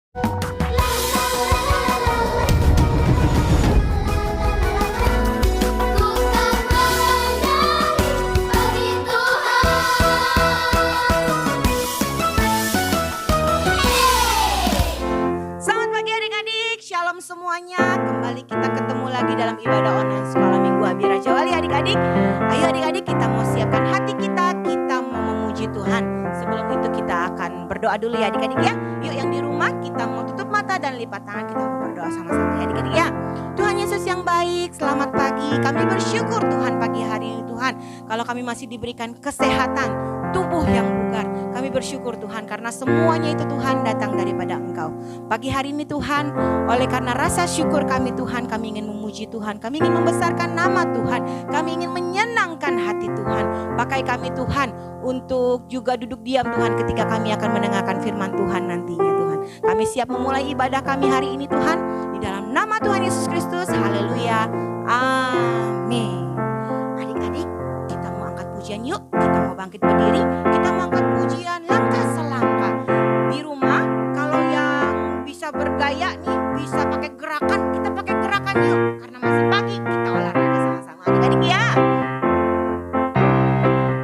Selamat pagi adik-adik, shalom semuanya. Kembali kita ketemu lagi dalam ibadah online Sekolah Minggu Abi Raja Wali adik-adik. Ayo adik-adik, kita mau siapkan hati kita mau memuji Tuhan. Sebelum itu kita akan berdoa dulu ya adik-adik ya. Yuk yang di rumah kita mau tutup mata dan lipat tangan, kita mau berdoa sama-sama ya adik-adik ya. Tuhan Yesus yang baik, selamat pagi. Kami bersyukur Tuhan pagi hari ini Tuhan. Kalau kami masih diberikan kesehatan, tubuh yang bugar. Kami bersyukur Tuhan karena semuanya itu Tuhan datang daripada Engkau. Pagi hari ini Tuhan, oleh karena rasa syukur kami Tuhan, kami ingin memuji Tuhan. Kami ingin membesarkan nama Tuhan. Kami ingin menyenangkan hati Tuhan. Pakai kami Tuhan untuk juga duduk diam Tuhan ketika kami akan mendengarkan firman Tuhan nantinya Tuhan. Kami siap memulai ibadah kami hari ini Tuhan. Di dalam nama Tuhan Yesus Kristus. Haleluya. Amin. Adik-adik, kita mau angkat pujian yuk. Kita mau bangkit berdiri. Kita mau angkat pujian langkah selangkah. Di rumah kalau yang bisa bergaya nih, bisa pakai gerakan, kita pakai gerakan yuk. Karena masih pagi, kita olahraga sama-sama adik-adik ya.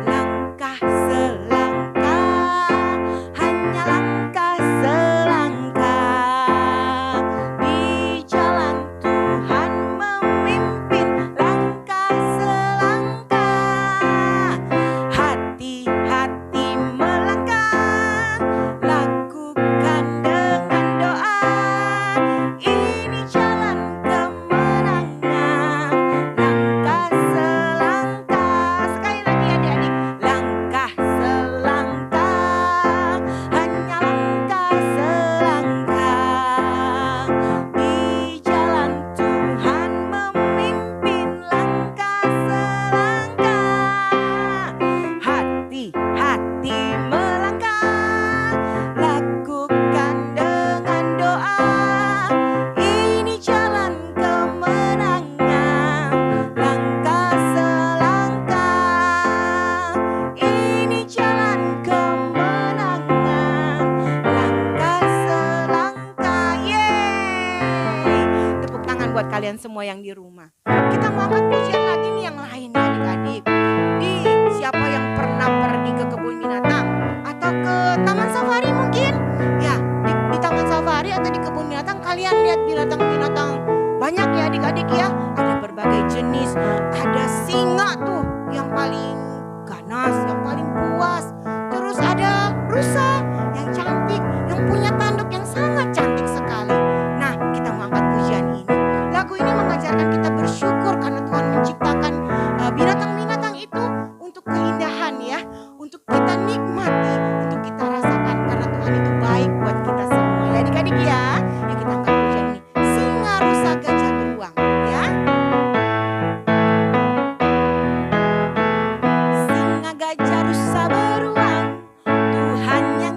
Langkah selangkah, hanya langkah selangkah. Di jalan Tuhan memimpin, langkah selangkah. Hati-hati melangkah, lakukan dengan doa. Ini jalan kemenangan, langkah selangkah. Sekali lagi adik-adik, langkah selangkah, hanya langkah selangkah. Di jalan Tuhan memimpin, langkah selangkah. Hati-hati melangkah, lakukan dengan doa. Ini jalan kemenangan, langkah selangkah. Ini jalan kemenangan, langkah selangkah. Yeay. Tepuk tangan buat kalian semua yang di rumah. Kita mau angkat pujian lagi nih yang lain ya adik-adik. Di siapa yang pernah pergi ke kebun binatang atau ke taman safari mungkin? Ya, di taman safari atau di kebun binatang kalian lihat binatang-binatang banyak ya adik-adik ya. Ada berbagai jenis, ada singa tuh yang paling ganas, yang paling puas. Terus ada rusa yang cantik, yang punya tanduk yang sangat cantik sekali. Nah, kita mau angkat pujian ini. Lagu ini mengajarkan kita bersyukur karena Tuhan menciptakan binatang-binatang itu untuk keindahan ya, untuk kita nikmati, untuk kita rasakan karena Tuhan itu baik buat kita semua. Ya adik-adik ya, yuk kita angkat pujian ini. Singa, rusa, gajah beruang ya. Singa, gajah, rusa beruang, Tuhan yang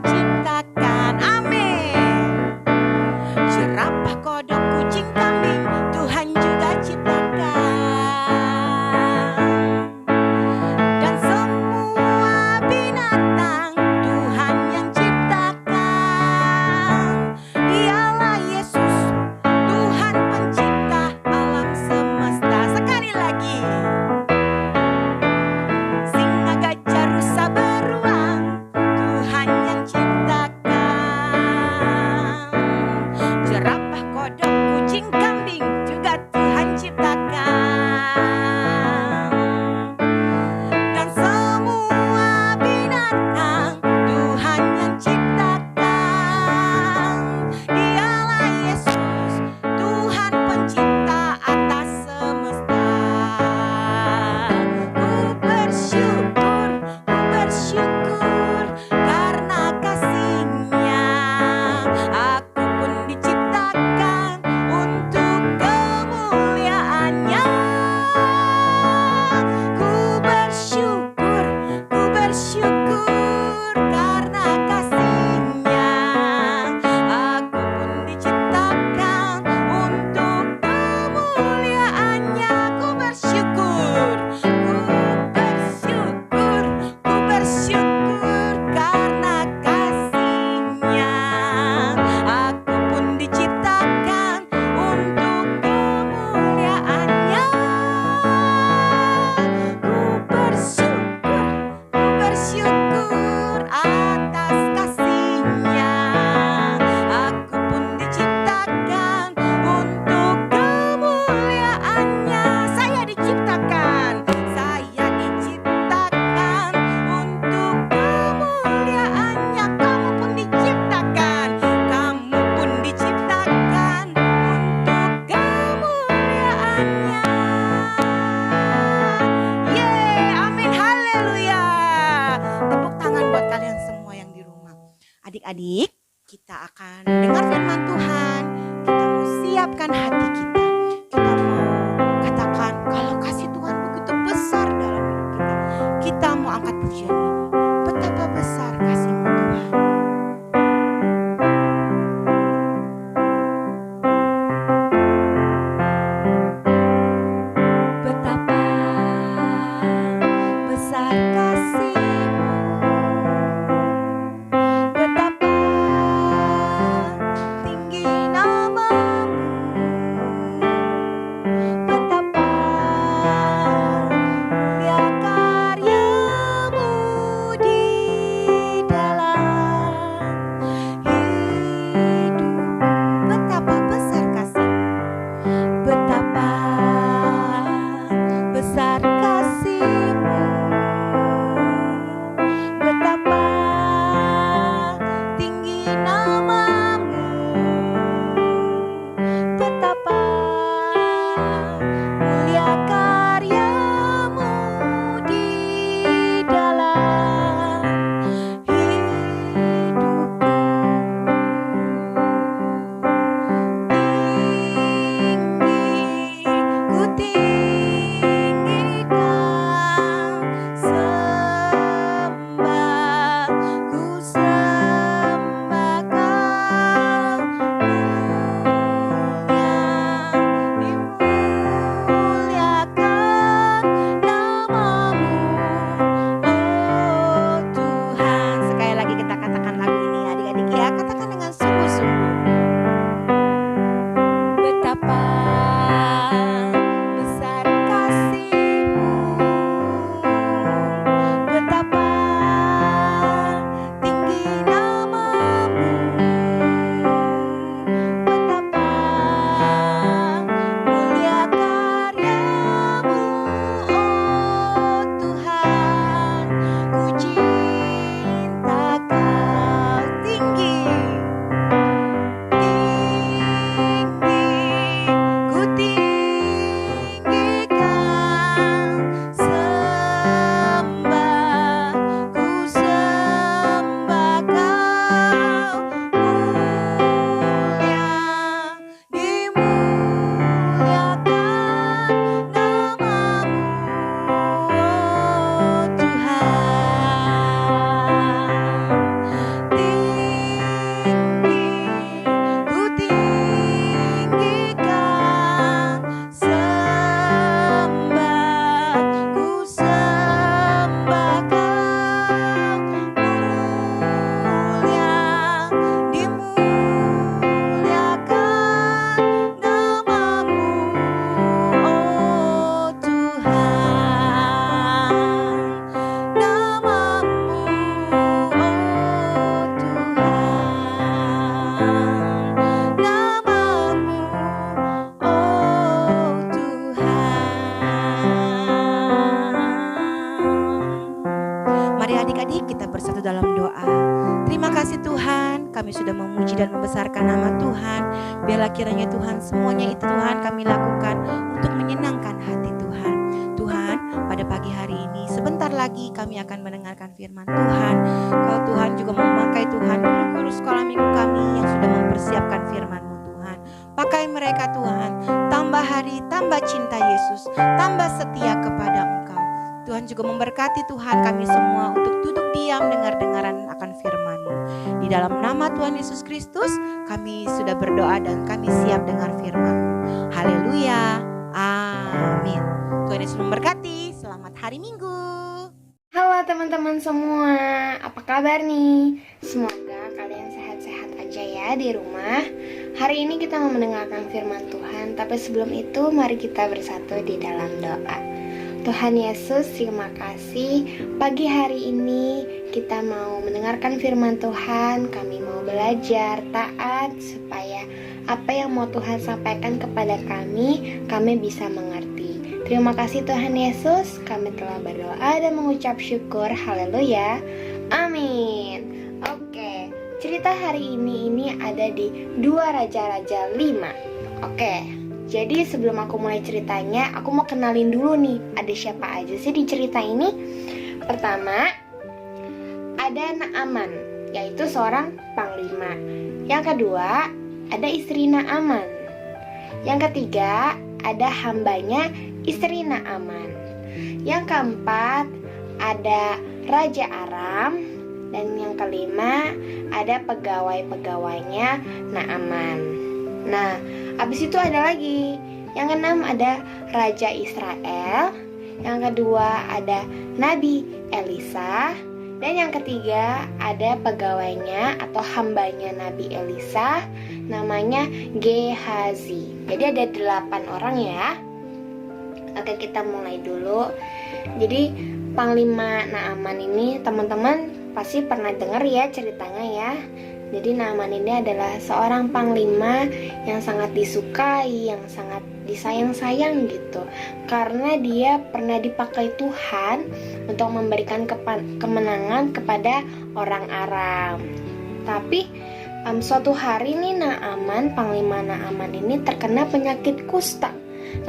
firman Tuhan, kita mau siapkan hati kita. Kita mau katakan kalau kasih Tuhan begitu besar dalam hidup kita. Kita mau angkat pujian ini. Betapa besar kasih-Mu Tuhan. Betapa besar kasih-Mu. Betapa tinggi nama-Mu. Betapa mulia karya-Mu di dalam hidupku. Betapa besar kasih-Mu. Betapa besar kasih-Mu. Betapa tinggi nama-Mu. Betapa mulia karya-Mu di dalam hidupku. Tinggi ku tinggikan, sembah ku sembah Kau, dimuliakan nama-Mu, oh Tuhan. Sekali lagi kita katakan lagu ini adik-adik ya, katakan dengan sungguh-sungguh. Betapa besar kasih-Mu. Betapa tinggi nama-Mu. Betapa mulia karya-Mu, oh Tuhan. Ku cinta Kau. Tinggi ku tinggikan, sembah ku sembah Kau, mulia dimuliakan nama-Mu, oh Tuhan. Tinggi ku tinggikan, sembah ku sembah Kau, mulia dimuliakan nama-Mu, oh Tuhan. Nama-Mu, oh Tuhan. Nama-Mu, oh Tuhan. Mari adik-adik kita bersatu dalam doa. Terima kasih Tuhan, kami sudah memuji dan membesarkan nama Tuhan. Biarlah kiranya Tuhan semuanya itu Tuhan kami lakukan untuk menyenangkan hati Tuhan. Tuhan, pada pagi hari ini sebentar lagi kami akan mendengarkan firman Tuhan. Kalau Tuhan juga memakai Tuhan guru-guru sekolah minggu kami yang sudah mempersiapkan firman-Mu Tuhan. Pakai mereka Tuhan, tambah hari, tambah cinta Yesus, tambah setia kepada Engkau. Tuhan juga memberkati Tuhan kami semua untuk duduk diam dengar-dengaran akan firman-Mu. Di dalam nama Tuhan Yesus Kristus kami sudah berdoa dan kami siap dengar firman-Mu. Haleluya, amin. Tuhan Yesus memberkati, selamat hari Minggu. Halo teman-teman semua, apa kabar nih? Semoga kalian sehat-sehat aja ya di rumah. Hari ini kita mau mendengarkan firman Tuhan, tapi sebelum itu mari kita bersatu di dalam doa. Tuhan Yesus, terima kasih. Pagi hari ini kita mau mendengarkan firman Tuhan. Kami mau belajar taat supaya apa yang mau Tuhan sampaikan kepada kami bisa mengerti. Terima kasih Tuhan Yesus, kami telah berdoa dan mengucap syukur. Haleluya, amin. Oke, cerita hari ini ada di 2 Raja-Raja 5. Oke, jadi sebelum aku mulai ceritanya, aku mau kenalin dulu nih, ada siapa aja sih di cerita ini. Pertama, ada Naaman, yaitu seorang panglima. Yang kedua, ada istri Naaman. Yang ketiga, ada hambanya istri Naaman. Yang keempat, ada Raja Aram. Dan yang kelima, ada pegawai-pegawainya Naaman. Nah, habis itu ada lagi. Yang keenam ada Raja Israel. Yang kedua ada Nabi Elisa. Dan yang ketiga ada pegawainya atau hambanya Nabi Elisa, namanya Gehazi. Jadi ada 8 orang ya. Oke, kita mulai dulu. Jadi Panglima Naaman ini teman-teman pasti pernah dengar ya ceritanya ya. Jadi Naaman ini adalah seorang panglima yang sangat disukai, yang sangat disayang-sayang gitu. Karena dia pernah dipakai Tuhan untuk memberikan kemenangan kepada orang Aram. Tapi suatu hari nih Naaman, panglima Naaman ini terkena penyakit kusta.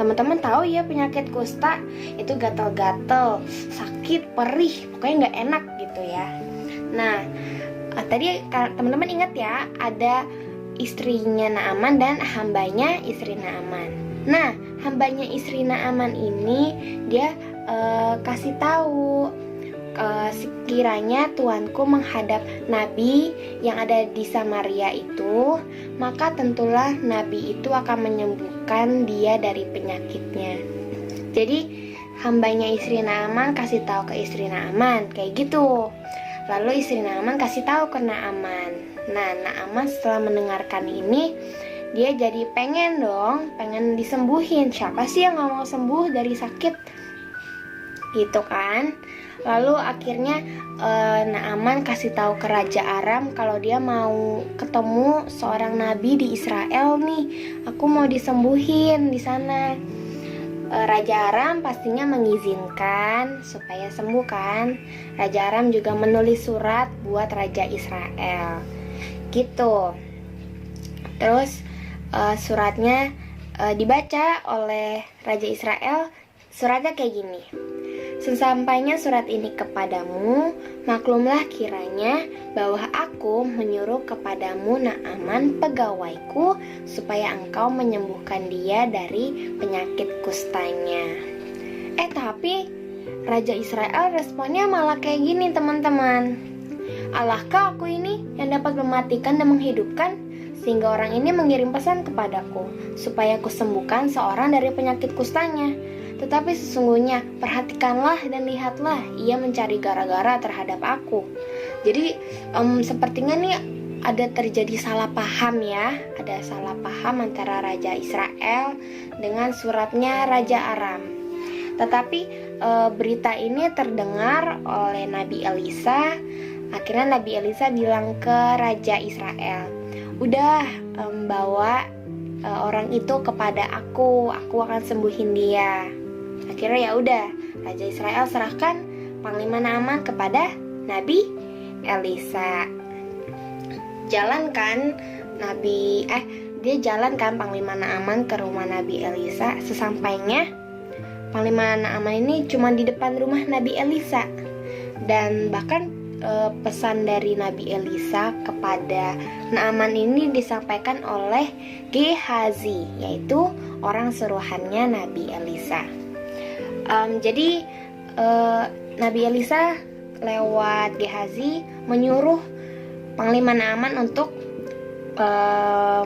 Teman-teman tahu ya penyakit kusta itu gatal-gatal, sakit, perih, pokoknya nggak enak gitu ya. Nah, tadi teman-teman ingat ya, ada istrinya Naaman dan hambanya istri Naaman. Nah, hambanya istri Naaman ini dia kasih tahu, sekiranya tuanku menghadap nabi yang ada di Samaria itu, maka tentulah nabi itu akan menyembuhkan dia dari penyakitnya. Jadi hambanya istri Naaman kasih tahu ke istri Naaman kayak gitu. Lalu istri Naaman kasih tahu ke Naaman. Nah, Naaman setelah mendengarkan ini, dia jadi pengen disembuhin. Siapa sih yang gak mau sembuh dari sakit? Gitu kan. Lalu akhirnya Naaman kasih tahu ke Raja Aram kalau dia mau ketemu seorang nabi di Israel nih. Aku mau disembuhin di sana. Raja Aram pastinya mengizinkan supaya sembuh kan. Raja Aram juga menulis surat buat Raja Israel gitu. Terus suratnya dibaca oleh Raja Israel. Suratnya kayak gini. Sesampainya surat ini kepadamu, maklumlah kiranya bahwa aku menyuruh kepadamu Naaman pegawaiku supaya engkau menyembuhkan dia dari penyakit kustanya. Tapi Raja Israel responnya malah kayak gini teman-teman. Allahkah aku ini yang dapat mematikan dan menghidupkan, sehingga orang ini mengirim pesan kepadaku supaya aku sembuhkan seorang dari penyakit kustanya. Tetapi sesungguhnya perhatikanlah dan lihatlah, ia mencari gara-gara terhadap aku. Jadi sepertinya nih ada terjadi salah paham ya. Ada salah paham antara Raja Israel dengan suratnya Raja Aram. Tetapi berita ini terdengar oleh Nabi Elisa. Akhirnya Nabi Elisa bilang ke Raja Israel, udah bawa orang itu kepada aku akan sembuhin dia. Akhirnya ya udah, Raja Israel serahkan Panglima Naaman kepada Nabi Elisa. Dia jalankan Panglima Naaman ke rumah Nabi Elisa. Sesampainya Panglima Naaman ini cuma di depan rumah Nabi Elisa. Dan bahkan pesan dari Nabi Elisa kepada Naaman ini disampaikan oleh Gehazi, yaitu orang suruhannya Nabi Elisa. Jadi Nabi Elisa lewat Gehazi menyuruh Panglima Naaman untuk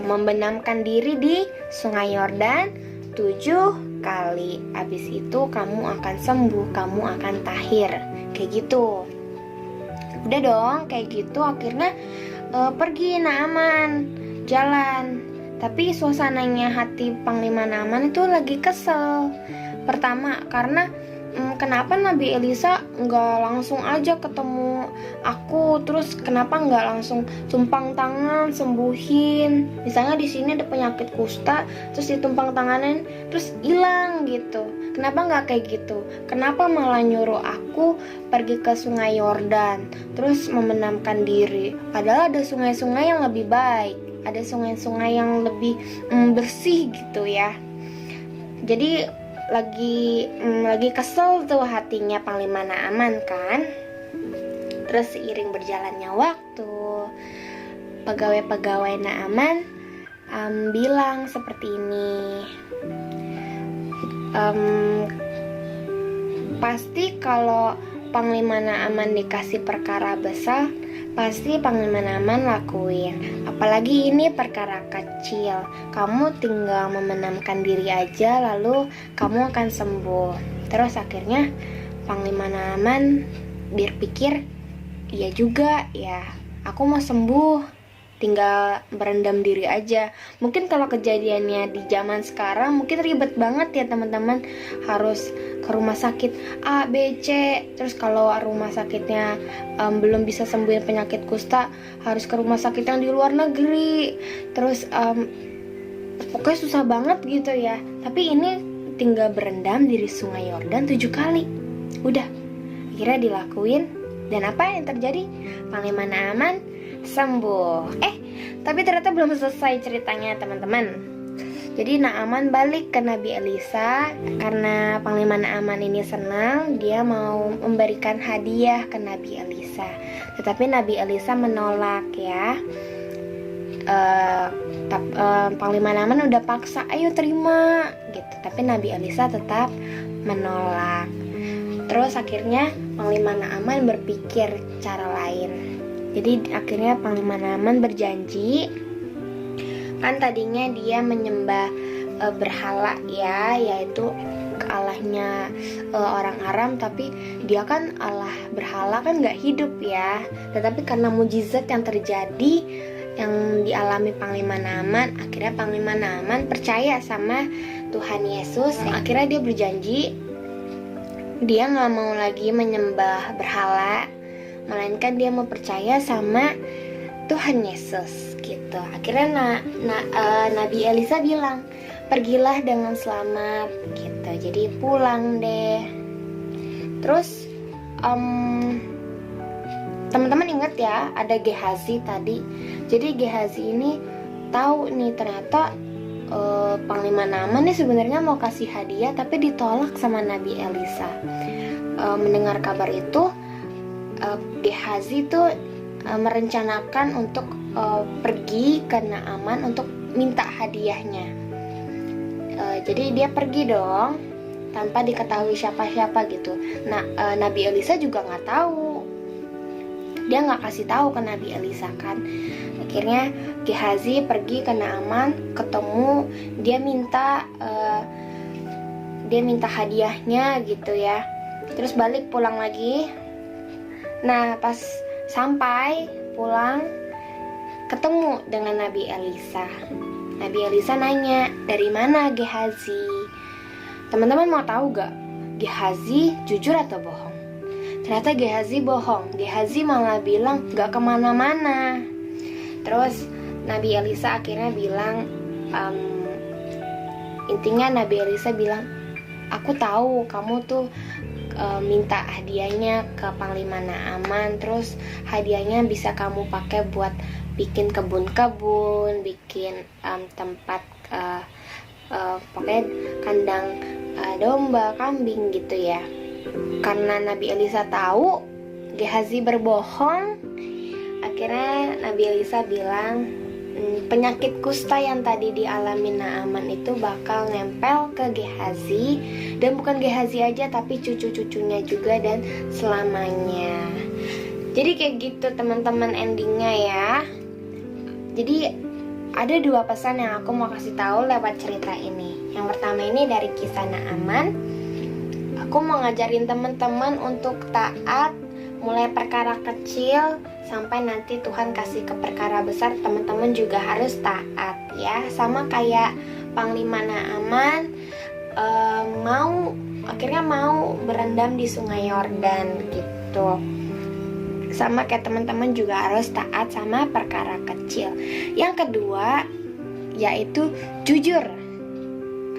membenamkan diri di Sungai Yordan 7 kali. Habis itu kamu akan sembuh, kamu akan tahir. Kayak gitu. Udah dong, kayak gitu akhirnya pergi Naaman jalan. Tapi suasananya hati Panglima Naaman itu lagi kesel. Pertama, karena kenapa Nabi Elisa nggak langsung aja ketemu aku, terus kenapa nggak langsung tumpang tangan sembuhin? Misalnya di sini ada penyakit kusta, terus ditumpang tanganin, terus hilang gitu. Kenapa nggak kayak gitu? Kenapa malah nyuruh aku pergi ke Sungai Yordan, terus membenamkan diri? Padahal ada sungai-sungai yang lebih baik, ada sungai-sungai yang lebih bersih gitu ya. Jadi lagi kesel tuh hatinya Panglima Naaman kan. Terus seiring berjalannya waktu, pegawai-pegawai Naaman bilang seperti ini. Pasti kalau Panglima Naaman dikasih perkara besar, pasti Panglima Naaman lakuin. Apalagi ini perkara kecil. Kamu tinggal membenamkan diri aja, lalu kamu akan sembuh. Terus akhirnya Panglima Naaman berpikir, iya juga ya, aku mau sembuh, tinggal berendam diri aja. Mungkin kalau kejadiannya di zaman sekarang mungkin ribet banget ya teman-teman, harus ke rumah sakit A, B, C. Terus kalau rumah sakitnya belum bisa sembuhin penyakit kusta, harus ke rumah sakit yang di luar negeri. Terus pokoknya susah banget gitu ya. Tapi ini tinggal berendam di Sungai Yordan 7 kali. Udah, akhirnya dilakuin. Dan apa yang terjadi? Panglima Naaman sembuh. Tapi ternyata belum selesai ceritanya teman-teman. Jadi Naaman balik ke Nabi Elisa. Karena Panglima Naaman ini senang, dia mau memberikan hadiah ke Nabi Elisa. Tetapi Nabi Elisa menolak ya. Panglima Naaman udah paksa, ayo terima gitu. Tapi Nabi Elisa tetap menolak. Terus akhirnya Panglima Naaman berpikir cara lain. Jadi akhirnya Panglima Naaman berjanji, kan tadinya dia menyembah berhala ya, yaitu allahnya orang Aram. Tapi dia kan Allah berhala kan gak hidup ya. Tetapi karena mujizat yang terjadi, yang dialami Panglima Naaman, akhirnya Panglima Naaman percaya sama Tuhan Yesus. Akhirnya dia berjanji dia gak mau lagi menyembah berhala, melainkan dia mau percaya sama Tuhan Yesus gitu. Akhirnya Nabi Elisa bilang, pergilah dengan selamat gitu. Jadi pulang deh. Terus teman-teman ingat ya, ada Gehazi tadi. Jadi Gehazi ini tahu nih ternyata Panglima Naaman nih sebenarnya mau kasih hadiah, tapi ditolak sama Nabi Elisa. Mendengar kabar itu, Gehazi tuh merencanakan untuk pergi ke Naaman untuk minta hadiahnya. Jadi dia pergi dong tanpa diketahui siapa-siapa gitu. Nabi Elisa juga nggak tahu. Dia nggak kasih tahu ke Nabi Elisa kan. Akhirnya Gehazi pergi ke Naaman, ketemu, dia minta hadiahnya gitu ya. Terus balik pulang lagi. Nah pas sampai pulang, ketemu dengan Nabi Elisa. Nabi Elisa nanya, dari mana Gehazi? Teman-teman mau tahu gak? Gehazi jujur atau bohong? Ternyata Gehazi bohong. Gehazi malah bilang gak kemana-mana. Terus Nabi Elisa akhirnya bilang, intinya Nabi Elisa bilang, aku tahu kamu tuh minta hadiahnya ke Panglima Naaman, terus hadiahnya bisa kamu pakai buat bikin kebun-kebun, bikin tempat pokoknya kandang domba, kambing gitu ya. Karena Nabi Elisa tahu Gehazi berbohong, akhirnya Nabi Elisa bilang, penyakit kusta yang tadi dialami Naaman itu bakal nempel ke Gehazi. Dan bukan Gehazi aja, tapi cucu-cucunya juga dan selamanya. Jadi kayak gitu teman-teman endingnya ya. Jadi ada 2 pesan yang aku mau kasih tahu lewat cerita ini. Yang pertama ini dari kisah Naaman. Aku mau ngajarin teman-teman untuk taat, mulai perkara kecil sampai nanti Tuhan kasih ke perkara besar. Teman-teman juga harus taat ya. Sama kayak Panglima Naaman akhirnya mau berendam di Sungai Yordan gitu. Sama kayak teman-teman juga harus taat sama perkara kecil. Yang kedua yaitu jujur.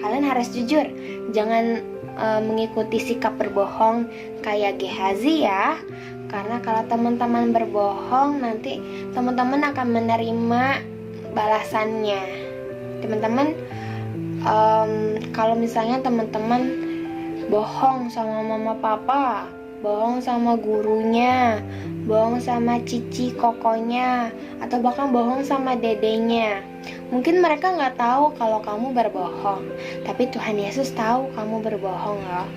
Kalian harus jujur. Jangan mengikuti sikap berbohong kayak Gehazi ya. Karena kalau teman-teman berbohong, nanti teman-teman akan menerima balasannya. Teman-teman, kalau misalnya teman-teman bohong sama mama papa, bohong sama gurunya, bohong sama cici kokonya, atau bahkan bohong sama dedenya. Mungkin mereka nggak tahu kalau kamu berbohong, tapi Tuhan Yesus tahu kamu berbohong loh.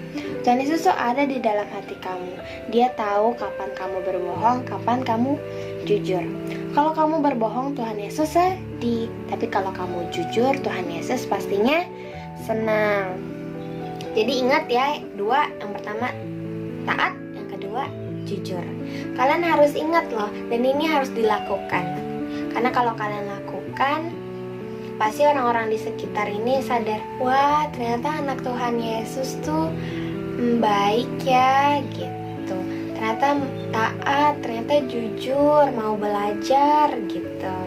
Tuhan Yesus tuh ada di dalam hati kamu. Dia tahu kapan kamu berbohong, kapan kamu jujur. Kalau kamu berbohong, Tuhan Yesus sedih. Tapi kalau kamu jujur, Tuhan Yesus pastinya senang. Jadi ingat ya, dua, yang pertama taat, yang kedua jujur. Kalian harus ingat loh, dan ini harus dilakukan. Karena kalau kalian lakukan, pasti orang-orang di sekitar ini sadar, wah ternyata anak Tuhan Yesus tuh baik ya gitu. Ternyata taat, ternyata jujur, mau belajar gitu.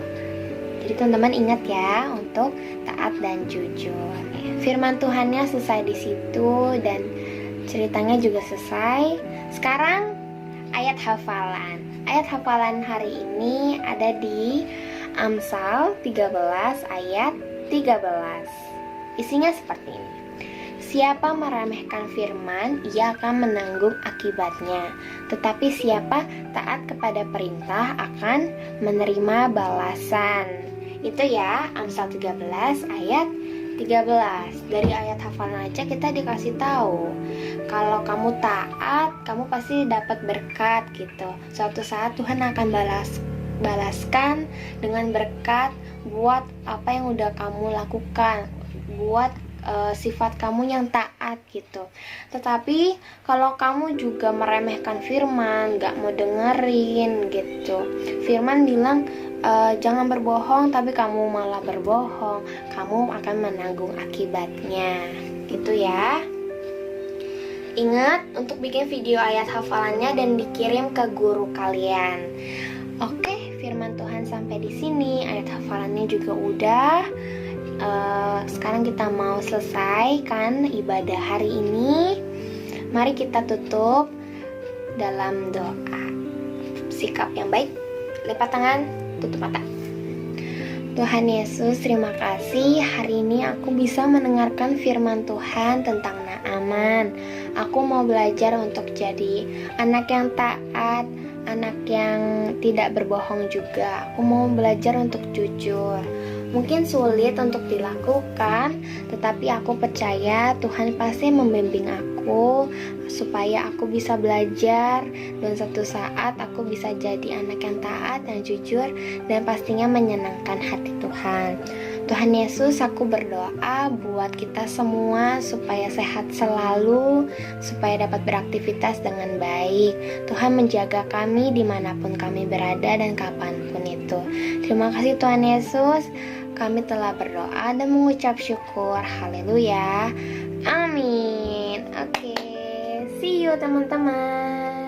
Jadi teman-teman ingat ya untuk taat dan jujur. Firman Tuhannya selesai di situ dan ceritanya juga selesai. Sekarang ayat hafalan. Ayat hafalan hari ini ada di Amsal 13 ayat 13. Isinya seperti ini. Siapa meremehkan firman, ia akan menanggung akibatnya. Tetapi siapa taat kepada perintah akan menerima balasan. Itu ya, Amsal 13 ayat 13. Dari ayat hafalan aja kita dikasih tahu. Kalau kamu taat, kamu pasti dapat berkat gitu. Suatu saat Tuhan akan balaskan dengan berkat buat apa yang udah kamu lakukan, buat sifat kamu yang taat gitu. Tetapi kalau kamu juga meremehkan firman, gak mau dengerin gitu, firman bilang jangan berbohong, tapi kamu malah berbohong, kamu akan menanggung akibatnya gitu ya. Ingat untuk bikin video ayat hafalannya dan dikirim ke guru kalian. Oke, firman Tuhan sampai di sini, ayat hafalannya juga udah. Sekarang kita mau selesaikan ibadah hari ini. Mari kita tutup dalam doa. Sikap yang baik, lipat tangan, tutup mata. Tuhan Yesus, terima kasih hari ini aku bisa mendengarkan firman Tuhan tentang Naaman. Aku mau belajar untuk jadi anak yang taat, anak yang tidak berbohong juga. Aku mau belajar untuk jujur. Mungkin sulit untuk dilakukan, tetapi aku percaya Tuhan pasti membimbing aku supaya aku bisa belajar dan suatu saat aku bisa jadi anak yang taat dan jujur dan pastinya menyenangkan hati Tuhan. Tuhan Yesus, aku berdoa buat kita semua supaya sehat selalu, supaya dapat beraktivitas dengan baik. Tuhan menjaga kami dimanapun kami berada dan kapanpun itu. Terima kasih Tuhan Yesus, kami telah berdoa dan mengucap syukur. Haleluya. Amin. Oke, see you teman-teman.